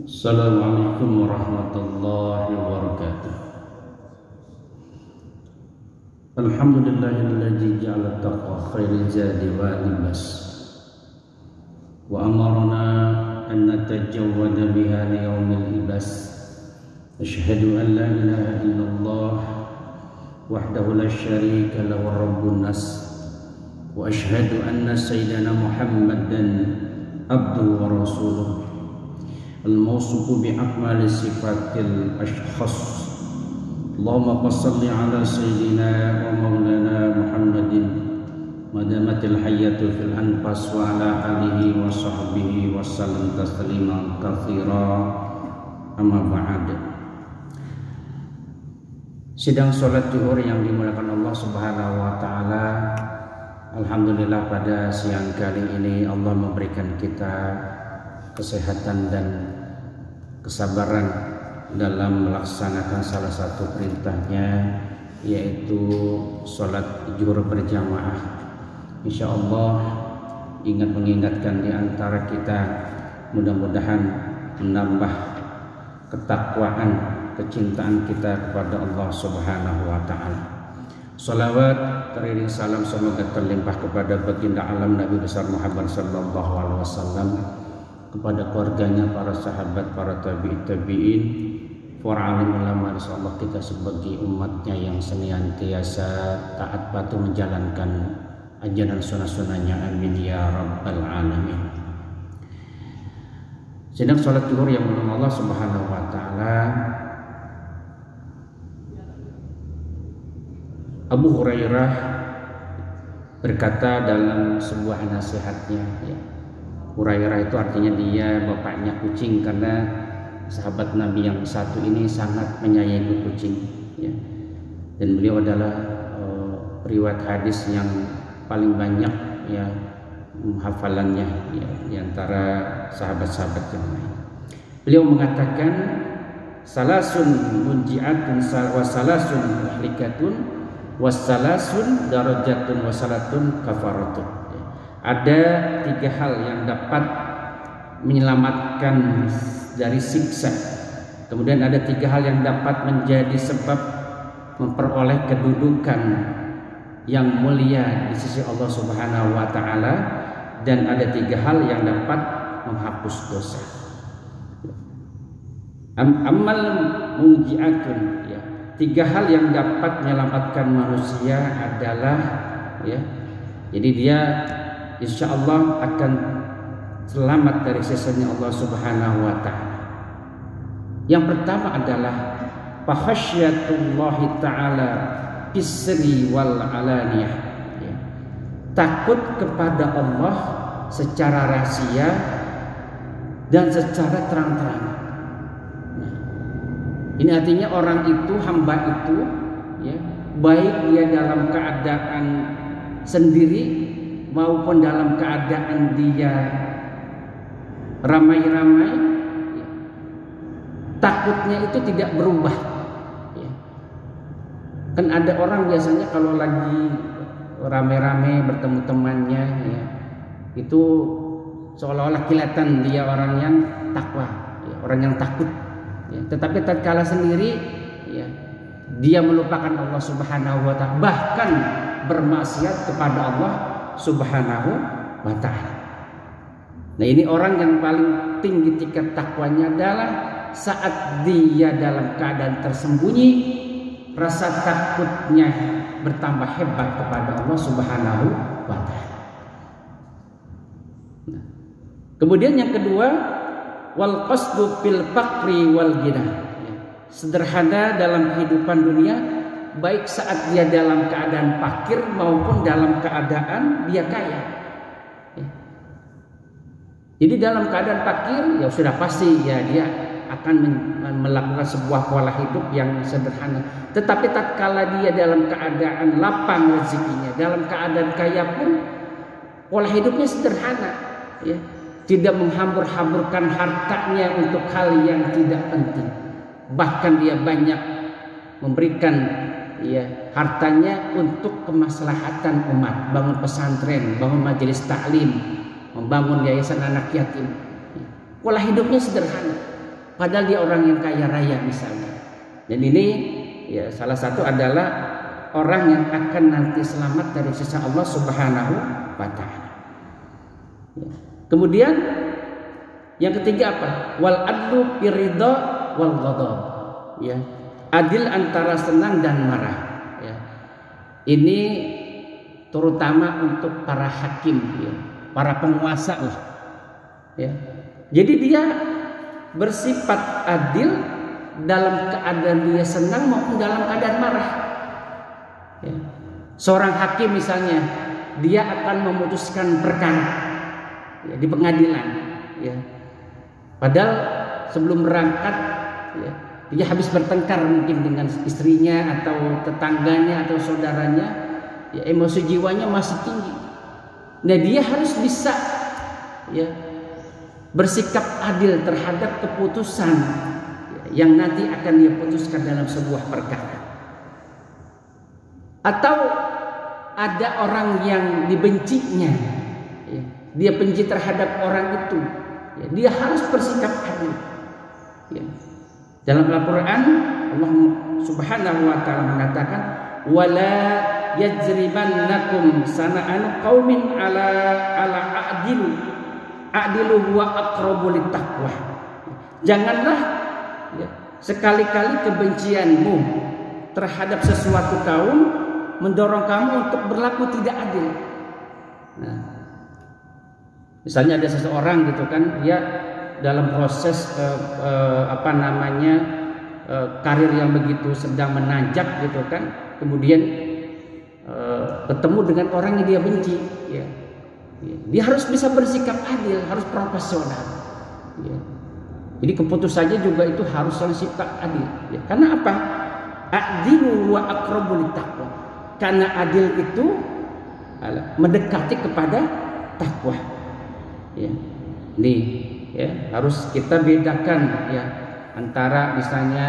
Assalamualaikum warahmatullahi wabarakatuh. Alhamdulillahilladzi ja'ala taqwa khairil zadi wa libas wa amarna an natajawwada biha li yaumil ibas. Asyhadu an la ilaha illallah wahdahu la syarika lahu rabbun nas wa asyhadu anna sayyidana Muhammadan abduhu wa rasuluh al-mawsufu bi'akmali sifatil ashkhas. Allahumma salli ala sayyidina wa maulana Muhammadin madamatil hayyatu fil anfas wa ala alihi wa sahbihi wa sallam tasliman katsira. Amma ba'd. Sidang salat zuhur yang dimuliakan Allah Subhanahu wa taala. Alhamdulillah pada siang kali ini Allah memberikan kita kesehatan dan kesabaran dalam melaksanakan salah satu perintahnya, yaitu sholat zuhur berjamaah. Insya Allah ingat mengingatkan di antara kita, mudah-mudahan menambah ketakwaan, kecintaan kita kepada Allah Subhanahu wa taala. Salawat teriring salam semoga terlimpah kepada baginda alam Nabi besar Muhammad sallallahu alaihi wasallam, kepada keluarganya, para sahabat, para tabi'in, para alim ulama, insyaallah kita sebagai umatnya yang senantiasa taat patuh menjalankan ajaran sunnah-sunnahnya, amin ya rabbal alamin. Sedang salat zuhur yang menolong Allah Subhanahu wa taala, Abu Hurairah berkata dalam sebuah nasihatnya, ya. Hurairah itu artinya dia bapaknya kucing, karena sahabat Nabi yang satu ini sangat menyayangi kucing, ya. Dan beliau adalah riwayat hadis yang paling banyak, ya, hafalannya, ya, di antara sahabat-sahabat yang lain. Beliau mengatakan salasun munjiatun wa salasun muhlikatun wa salasun darajatun wa salatun kafaratun. Ada 3 hal yang dapat menyelamatkan dari siksa. Kemudian ada 3 hal yang dapat menjadi sebab memperoleh kedudukan yang mulia di sisi Allah Subhanahu wa taala, dan ada 3 hal yang dapat menghapus dosa. Amal munjiatun, ya. 3 hal yang dapat menyelamatkan manusia adalah, ya. Jadi dia insya Allah akan selamat dari sisanya Allah Subhanahu wa ta'ala. Yang pertama adalah fakhasyatullahi ta'ala bisri wal alaniyah, ya. Takut kepada Allah secara rahasia dan secara terang-terangan. Nah, ini artinya orang itu, hamba itu, ya, baik dia dalam keadaan sendiri maupun dalam keadaan dia ramai-ramai, ya, takutnya itu tidak berubah, ya. Kan ada orang biasanya kalau lagi ramai-ramai bertemu temannya, ya, itu seolah-olah kelihatan dia orang yang takwa, ya, orang yang takut, ya. Tetapi tatkala sendiri, ya, dia melupakan Allah Subhanahu wa taala, bahkan bermaksiat kepada Allah Subhanahu wa ta'ala. Nah, ini orang yang paling tinggi tingkat takwanya adalah saat dia dalam keadaan tersembunyi, rasa takutnya bertambah hebat kepada Allah Subhanahu wa ta'ala. Nah, kemudian yang kedua, wal qasdu fil faqri wal ghina. Sederhana dalam kehidupan dunia, baik saat dia dalam keadaan fakir maupun dalam keadaan dia kaya, ya. Jadi dalam keadaan fakir, ya sudah pasti, ya, dia akan melakukan sebuah pola hidup yang sederhana. Tetapi tatkala dia dalam keadaan lapang rezekinya, dalam keadaan kaya pun pola hidupnya sederhana, ya. Tidak menghambur-hamburkan hartanya untuk hal yang tidak penting. Bahkan dia banyak memberikan, ya, hartanya untuk kemaslahatan umat, bangun pesantren, bangun majelis taklim, membangun yayasan anak yatim. Pola hidupnya sederhana. padahal dia orang yang kaya raya misalnya. Dan ini ya salah satu adalah orang yang akan nanti selamat dari siksa Allah Subhanahu wa taala. Ya. Kemudian yang ketiga apa? Wal adlu firidha wal ghadab. Ya. Adil antara senang dan marah. Ya. Ini terutama untuk para hakim, ya, para penguasa lah. Ya. Jadi dia bersifat adil dalam keadaan dia senang maupun dalam keadaan marah. Ya. Seorang hakim misalnya, dia akan memutuskan perkara ya, di pengadilan. Ya. Padahal sebelum berangkat, ya, dia habis bertengkar mungkin dengan istrinya atau tetangganya atau saudaranya, ya, emosi jiwanya masih tinggi. Nah dia harus bisa ya, bersikap adil terhadap keputusan yang nanti akan dia putuskan dalam sebuah perkara. Atau ada orang yang dibencinya, ya, dia benci terhadap orang itu, ya, dia harus bersikap adil. Ya. Dalam Al-Quran Allah Subhanahu wa taala mengatakan, wala yajrimannakum sana'anu qaumin ala a'dilu huwa aqrabu littaqwa. Janganlah ya, sekali-kali kebencianmu terhadap sesuatu kaum mendorong kamu untuk berlaku tidak adil. Nah, misalnya ada seseorang gitu kan, dia dalam proses karir yang begitu sedang menanjak gitu kan, kemudian ketemu dengan orang yang dia benci, ya. Dia harus bisa bersikap adil, harus profesional. Ya. Jadi keputusannya juga itu harus yang sikap adil. Ya. Karena apa? Adilu wa aqrabu littaqwa. Karena adil itu mendekati kepada takwa. Ya. Nih, ya, harus kita bedakan ya antara misalnya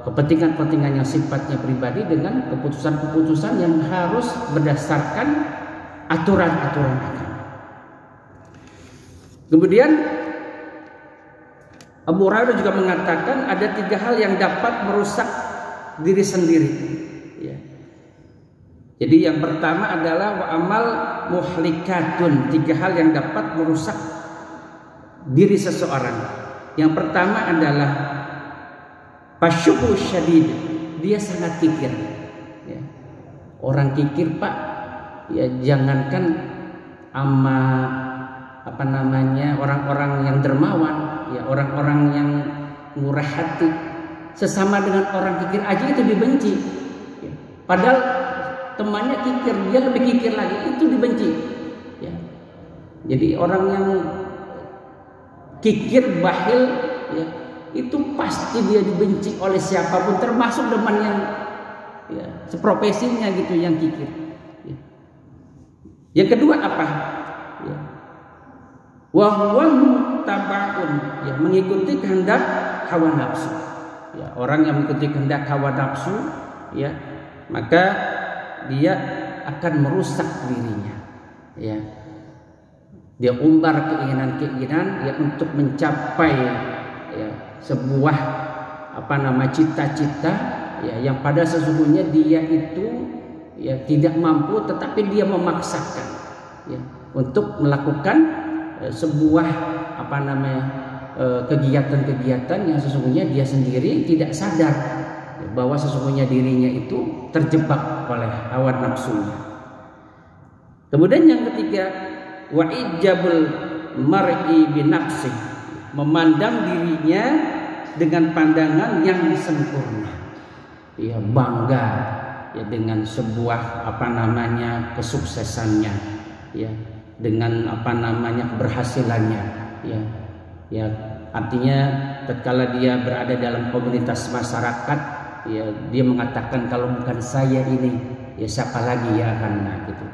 kepentingan-kepentingan yang sifatnya pribadi dengan keputusan-keputusan yang harus berdasarkan aturan-aturan agama. Kemudian Abu Hurairah juga mengatakan ada 3 hal yang dapat merusak diri sendiri. Ya. Jadi yang pertama adalah wa amal muhlikatun, 3 hal yang dapat merusak diri seseorang. Yang pertama adalah pasyuhu syadid, dia sangat kikir. Ya. Orang kikir Pak, ya jangankan sama orang-orang yang dermawan, ya orang-orang yang murah hati, sesama dengan orang kikir aja itu dibenci. Ya. Padahal temannya kikir, dia lebih kikir lagi, itu dibenci. Ya. Jadi orang yang kikir, bakhil, ya, itu pasti dia dibenci oleh siapapun, termasuk teman yang ya, seprofesinya gitu yang kikir. Ya. Yang kedua apa? Ya. Wa huwa mutaba'un, ya, mengikuti kehendak hawa nafsu. Ya, orang yang mengikuti kehendak hawa nafsu, ya, maka dia akan merusak dirinya. Ya. Dia umbar keinginan-keinginan ya untuk mencapai ya, sebuah cita-cita ya yang pada sesungguhnya dia itu ya tidak mampu, tetapi dia memaksakan ya untuk melakukan sebuah kegiatan-kegiatan yang sesungguhnya dia sendiri tidak sadar ya, bahwa sesungguhnya dirinya itu terjebak oleh hawa nafsunya. Kemudian yang ketiga, wa ijabul mar'i binafsi, memandang dirinya dengan pandangan yang sempurna. Ya, bangga ya dengan sebuah kesuksesannya, ya, dengan keberhasilannya, ya. Ya, artinya tatkala dia berada dalam komunitas masyarakat, ya, dia mengatakan kalau bukan saya ini, ya siapa lagi ya akan gitu.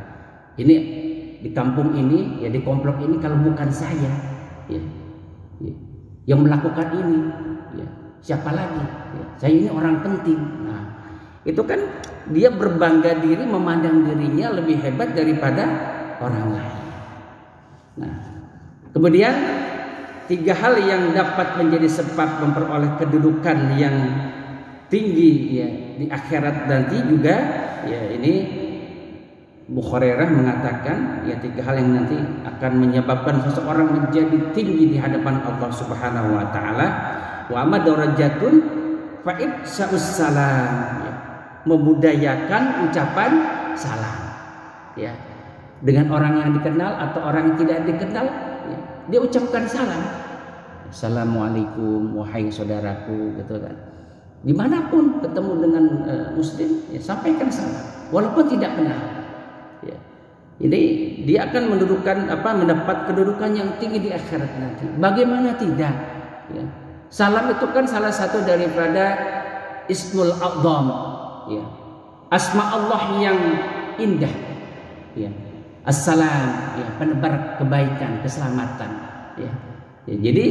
Ini di kampung ini, ya di komplok ini kalau bukan saya, ya, yang melakukan ini, ya, siapa lagi? Ya, saya ini orang penting. Nah, itu kan dia berbangga diri, memandang dirinya lebih hebat daripada orang lain. Nah, kemudian tiga hal yang dapat menjadi sebab memperoleh kedudukan yang tinggi ya di akhirat nanti juga ya. Ini Bukhari mengatakan ya tiga hal yang nanti akan menyebabkan seseorang menjadi tinggi di hadapan Allah Subhanahu wa taala. Wa madarajatun fa'id sa'us salam ya. Mebudayakan ucapan salam ya. Dengan orang yang dikenal atau orang yang tidak dikenal ya, dia ucapkan salam. Assalamualaikum wahai saudaraku gitu kan. Dimanapun ketemu dengan muslim ya, sampaikan salam walaupun tidak kenal. Ya. Jadi dia akan mendapat kedudukan yang tinggi di akhirat nanti. Bagaimana tidak? Ya. Salam itu kan salah satu daripada Ismul A'zam, ya. Asma Allah yang indah. Ya. Assalam, ya, penebar kebaikan, keselamatan. Ya. Ya, jadi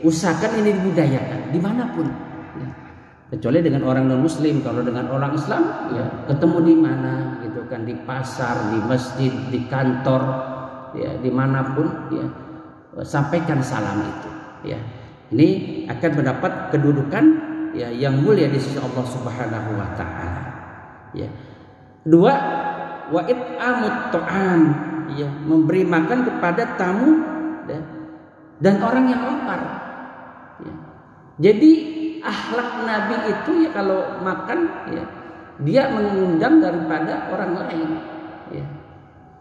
usahakan ini dibudayakan dimanapun. Ya. Kecuali dengan orang non muslim. Kalau dengan orang Islam ya ketemu di mana gitu kan, di pasar, di masjid, di kantor ya, dimanapun ya, sampaikan salam itu ya. Ini akan mendapat kedudukan ya yang mulia di sisi Allah Subhanahu wa taala ya. Kedua, wa it'amut ta'am ya, memberi makan kepada tamu ya, dan orang yang lapar ya. Jadi akhlak Nabi itu ya kalau makan ya dia mengundang daripada orang lain ya.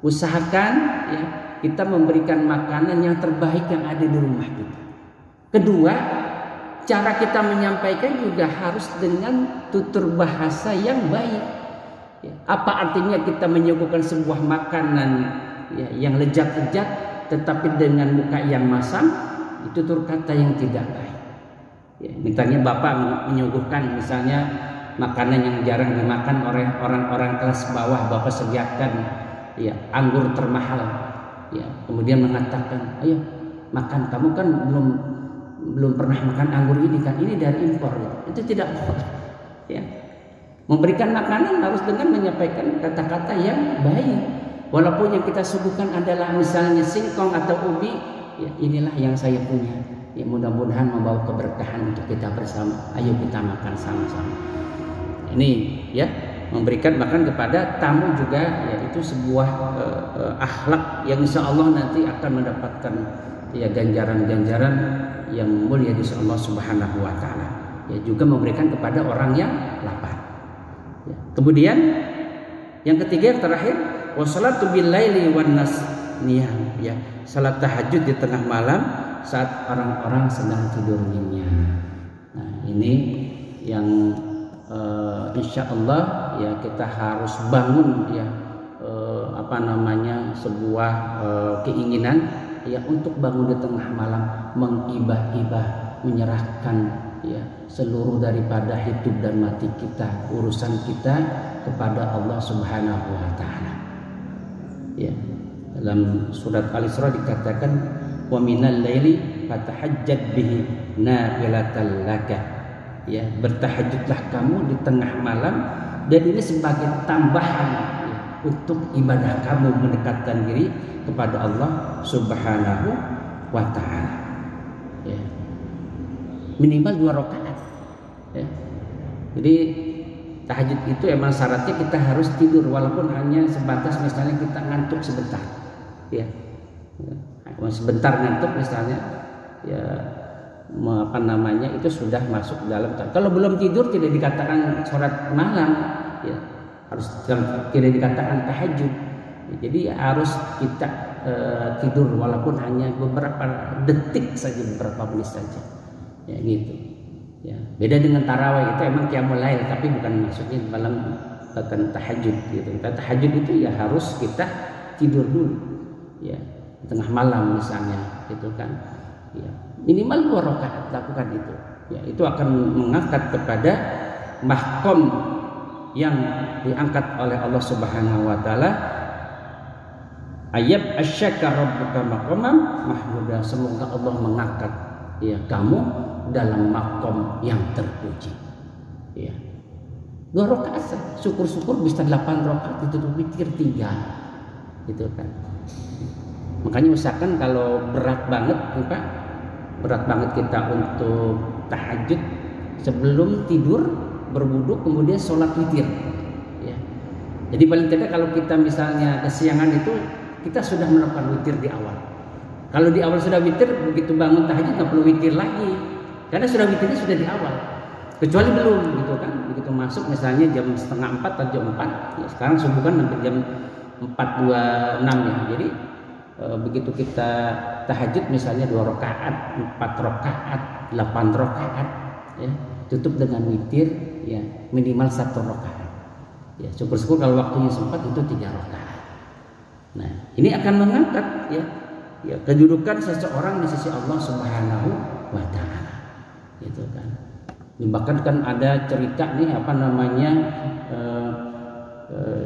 Usahakan ya kita memberikan makanan yang terbaik yang ada di rumah kita. Kedua, cara kita menyampaikan juga harus dengan tutur bahasa yang baik ya. Apa artinya kita menyuguhkan sebuah makanan ya, yang lezat-lezat tetapi dengan muka yang masam, itu tutur kata yang tidak baik. Ya, misalnya bapak menyuguhkan misalnya makanan yang jarang dimakan oleh orang-orang kelas bawah, bapak sediakan ya anggur termahal ya, kemudian mengatakan ayo makan, kamu kan belum pernah makan anggur ini kan, ini dari impor gitu. Itu tidak boleh ya. Memberikan makanan harus dengan menyampaikan kata-kata yang baik, walaupun yang kita suguhkan adalah misalnya singkong atau ubi ya, inilah yang saya punya ya, mudah-mudahan membawa keberkahan untuk kita bersama. Ayo kita makan sama-sama. Ini ya, memberikan makan kepada tamu juga ya, itu sebuah akhlak yang insya Allah nanti akan mendapatkan ya ganjaran-ganjaran yang mulia di sisi Allah Subhanahu wa taala. Ya, juga memberikan kepada orang yang lapar. Ya. Kemudian yang ketiga yang terakhir, wassalatu bil laili wan nas niyam ya, salat tahajud di tengah malam saat orang-orang sedang tidur nyenyak. Nah, ini yang insya Allah ya kita harus bangun ya sebuah keinginan ya untuk bangun di tengah malam mengibah-ibah, menyerahkan ya seluruh daripada hidup dan mati kita, urusan kita kepada Allah Subhanahu wa taala. Ya. Dalam surat Al-Isra dikatakan wa minal laili fatahajjat bihi nafilatan laka. Ya, bertahajudlah kamu di tengah malam dan ini sebagai tambahan ya, untuk ibadah kamu mendekatkan diri kepada Allah Subhanahu wa taala. Ya. Minimal 2 rakaat. Ya. Jadi tahajud itu emang syaratnya kita harus tidur walaupun hanya sebatas misalnya kita ngantuk sebentar. Ya. Sebentar ngantuk misalnya ya itu sudah masuk dalam. Kalau belum tidur tidak dikatakan sholat malam ya, harus tidak dikatakan tahajud ya, jadi harus kita tidur walaupun hanya beberapa detik saja, beberapa menit saja ya gitu ya. Beda dengan tarawih, itu emang qiyamul lail tapi bukan maksudnya malam bahkan tahajud gitu. Tahajud itu ya harus kita tidur dulu ya tengah malam misalnya gitu kan ya, minimal 2 rakaat lakukan itu ya, itu akan mengangkat kepada mahkom yang diangkat oleh Allah Subhanahu wa taala. Ayat asyaka rabbuka maqamam mahmuda, semoga Allah mengangkat ya kamu dalam makom yang terpuji ya. 2 rakaat syukur-syukur bisa 8 rakaat itu pikir 3 gitu kan. Makanya usahakan kalau berat banget Pak berat banget kita untuk tahajud sebelum tidur berwudu kemudian sholat witir ya. Jadi paling tidak kalau kita misalnya kesiangan itu kita sudah melakukan witir di awal. Kalau di awal sudah witir, begitu bangun tahajud nggak perlu witir lagi karena sudah witirnya sudah di awal. Kecuali belum gitu kan, begitu masuk misalnya jam 3:30 atau jam 4 ya, sekarang subuh kan hampir jam 4.26 ya. Jadi begitu kita tahajud misalnya 2 rakaat, 4 rakaat, 8 rakaat ya, tutup dengan witir ya, minimal 1 rakaat ya, syukur-syukur kalau waktunya sempat itu 3 rakaat. Nah ini akan mengangkat ya kedudukan seseorang di sisi Allah Subhanahu wa Ta'ala gitu kan. Bahkan kan ada cerita nih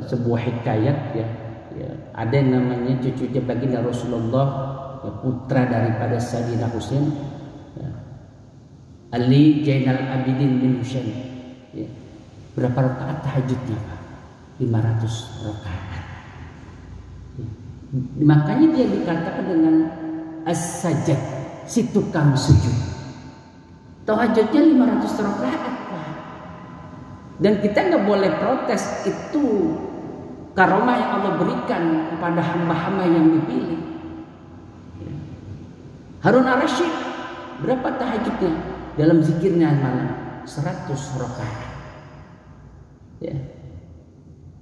sebuah hikayat ya, ada yang namanya cucunya baginda Rasulullah ya, putra daripada Sayyidina Husain ya, Ali Zainal Abidin bin Husain ya. Berapa rakaat tahajudnya Pak? 500 rakaat ya. Makanya dia dikatakan dengan as-sajad, si tukang sujud. Tahajudnya 500 rakaat Pak. Dan kita nggak boleh protes, itu karomah yang Allah berikan kepada hamba-hamba yang dipilih. Harun ar-Rasyid berapa tahajudnya dalam zikirnya malam? 100 rakaat. Ya.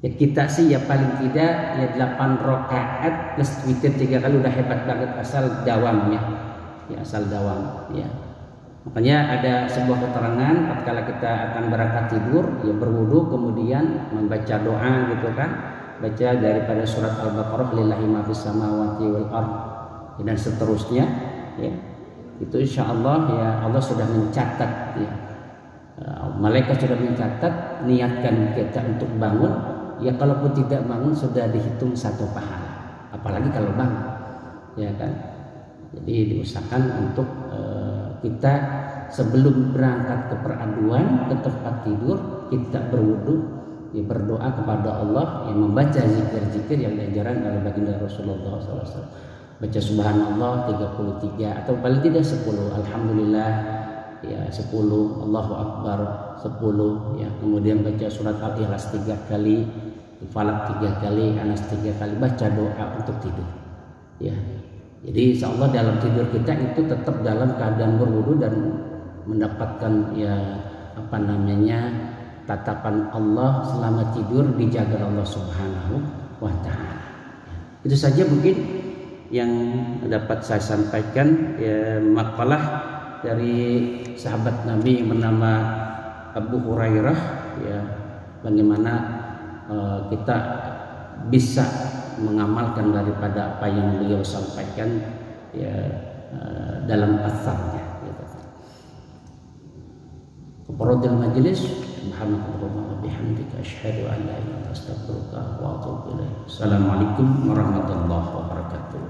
Ya kita sih ya paling tidak ya 8 rakaat plus witir 3 kali udah hebat banget asal dawam ya. Ya asal dawam ya. Makanya ada sebuah keterangan tatkala kita akan berangkat tidur ya berwudu kemudian membaca doa gitu kan, baca daripada surat Al-Baqarah lillahi ma fis samawati wal ard dan seterusnya ya. Itu insyaallah ya Allah sudah mencatat ya. Malaikat sudah mencatat niatkan kita untuk bangun ya, kalaupun tidak bangun sudah dihitung 1 pahala, apalagi kalau bangun ya kan. Jadi diusahakan untuk kita sebelum berangkat ke peraduan ke tempat tidur kita berwudu ya, berdoa kepada Allah yang membaca zikir-zikir yang diajarkan oleh baginda Rasulullah SAW. Baca subhanallah 33 atau paling tidak 10, alhamdulillah ya 10, Allahu Akbar 10 ya, kemudian baca surat Al-Ikhlas 3 kali, Falak 3 kali, Anas 3 kali, baca doa untuk tidur ya. Jadi insyaallah dalam tidur kita itu tetap dalam keadaan berwudu dan mendapatkan ya tatapan Allah selama tidur dijaga Allah Subhanahu wa Ta'ala. Itu saja mungkin yang dapat saya sampaikan ya, makalah dari sahabat Nabi yang bernama Abu Hurairah ya, bagaimana kita bisa mengamalkan daripada apa yang beliau sampaikan ya dalam asarnya gitu. Keparodil majlis subhanallahi wa bihamdika asyhadu an la ilaha illa anta astaghfiruka wa atubu ilaik. Assalamualaikum warahmatullahi wabarakatuh.